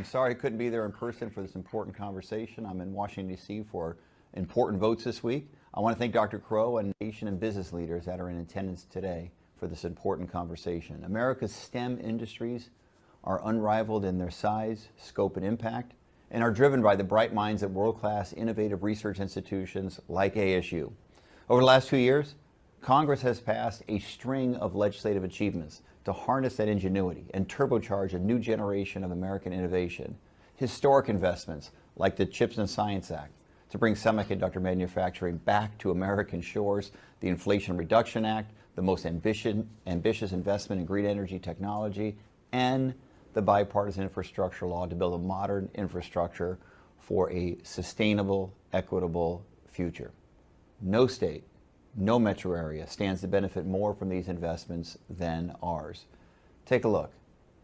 I'm sorry I couldn't be there in person for this important conversation. I'm in Washington, D.C. for important votes this week. I want to thank Dr. Crow and nation and business leaders that are in attendance today for this important conversation. America's STEM industries are unrivaled in their size, scope, and impact, and are driven by the bright minds at world-class innovative research institutions like ASU. Over the last 2 years, Congress has passed a string of legislative achievements to harness that ingenuity and turbocharge a new generation of American innovation. Historic investments like the CHIPS and Science Act to bring semiconductor manufacturing back to American shores, the Inflation Reduction Act, the most ambitious investment in green energy technology, and the bipartisan infrastructure law to build a modern infrastructure for a sustainable, equitable future. No state, no metro area stands to benefit more from these investments than ours. Take a look.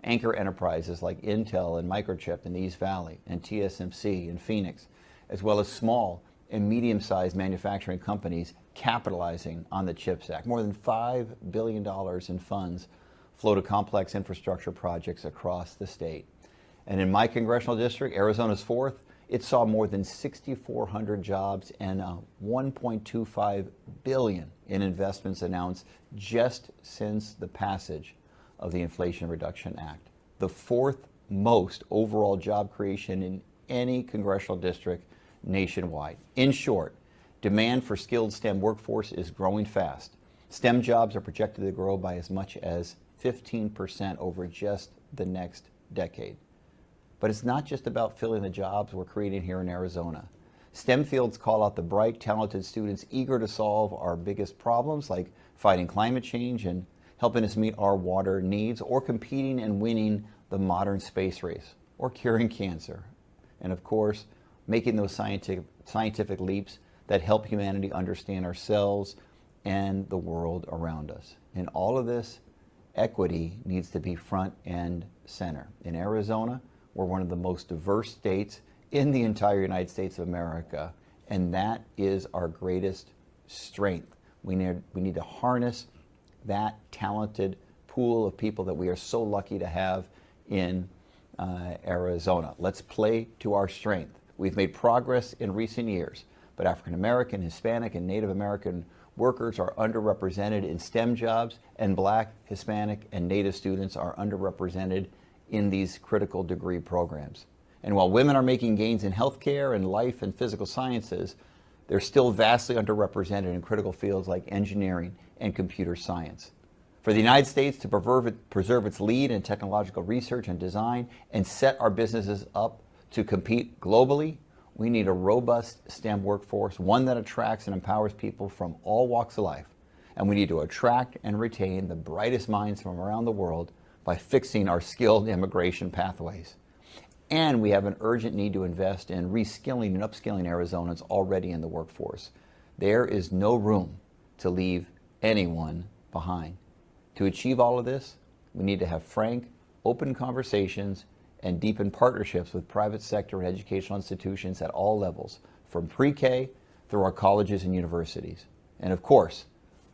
Anchor enterprises like Intel and Microchip in the East Valley and TSMC in Phoenix, as well as small and medium-sized manufacturing companies capitalizing on the CHIPS Act. More than $5 billion in funds flow to complex infrastructure projects across the state. And in my congressional district, Arizona's 4th, it saw more than 6,400 jobs and $1.25 billion in investments announced just since the passage of the Inflation Reduction Act. The 4th most overall job creation in any congressional district nationwide. In short, demand for skilled STEM workforce is growing fast. STEM jobs are projected to grow by as much as 15% over just the next decade. But it's not just about filling the jobs we're creating here in Arizona. STEM fields call out the bright, talented students eager to solve our biggest problems, like fighting climate change and helping us meet our water needs, or competing and winning the modern space race, or curing cancer. And of course, making those scientific leaps that help humanity understand ourselves and the world around us. In all of this, equity needs to be front and center. In Arizona, we're one of the most diverse states in the entire United States of America, and that is our greatest strength. We need to harness that talented pool of people that we are so lucky to have in Arizona. Let's play to our strength. We've made progress in recent years, but African American, Hispanic, and Native American workers are underrepresented in STEM jobs, and Black, Hispanic, and Native students are underrepresented in these critical degree programs. And while women are making gains in healthcare and life and physical sciences, they're still vastly underrepresented in critical fields like engineering and computer science. For the United States to preserve its lead in technological research and design and set our businesses up to compete globally, we need a robust STEM workforce, one that attracts and empowers people from all walks of life. And we need to attract and retain the brightest minds from around the world by fixing our skilled immigration pathways. And we have an urgent need to invest in reskilling and upskilling Arizonans already in the workforce. There is no room to leave anyone behind. To achieve all of this, we need to have frank, open conversations and deepen partnerships with private sector and educational institutions at all levels, from pre-K through our colleges and universities. And of course,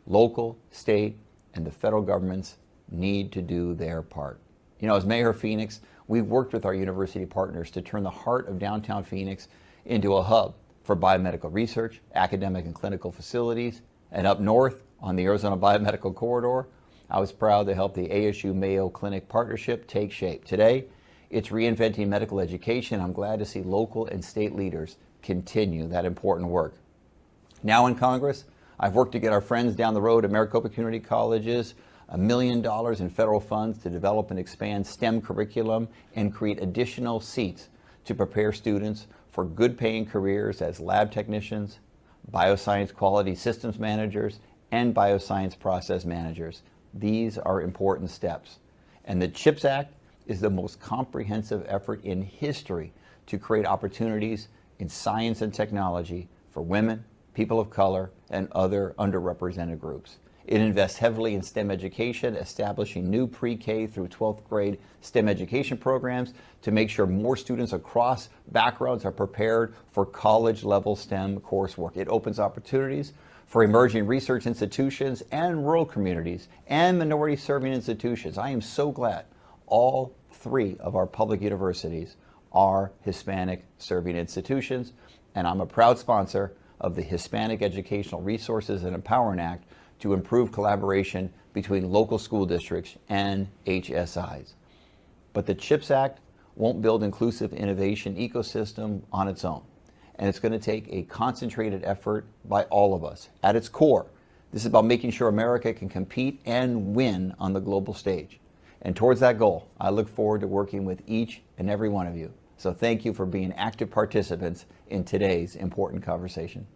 local, state, and the federal governments need to do their part. You know, as Mayor of Phoenix, we've worked with our university partners to turn the heart of downtown Phoenix into a hub for biomedical research, academic and clinical facilities, and up north on the Arizona Biomedical Corridor, I was proud to help the ASU Mayo Clinic partnership take shape. Today, it's reinventing medical education. I'm glad to see local and state leaders continue that important work. Now in Congress, I've worked to get our friends down the road at Maricopa Community Colleges $1 million in federal funds to develop and expand STEM curriculum and create additional seats to prepare students for good-paying careers as lab technicians, bioscience quality systems managers, and bioscience process managers. These are important steps. And the CHIPS Act is the most comprehensive effort in history to create opportunities in science and technology for women, people of color, and other underrepresented groups. It invests heavily in STEM education, establishing new pre-K through 12th grade STEM education programs to make sure more students across backgrounds are prepared for college-level STEM coursework. It opens opportunities for emerging research institutions and rural communities and minority-serving institutions. I am so glad all 3 of our public universities are Hispanic serving institutions, and I'm a proud sponsor of the Hispanic Educational Resources and Empowerment Act to improve collaboration between local school districts and HSIs. But the CHIPS Act won't build inclusive innovation ecosystem on its own, and it's going to take a concentrated effort by all of us. At its core, this is about making sure America can compete and win on the global stage. And towards that goal, I look forward to working with each and every one of you. So thank you for being active participants in today's important conversation.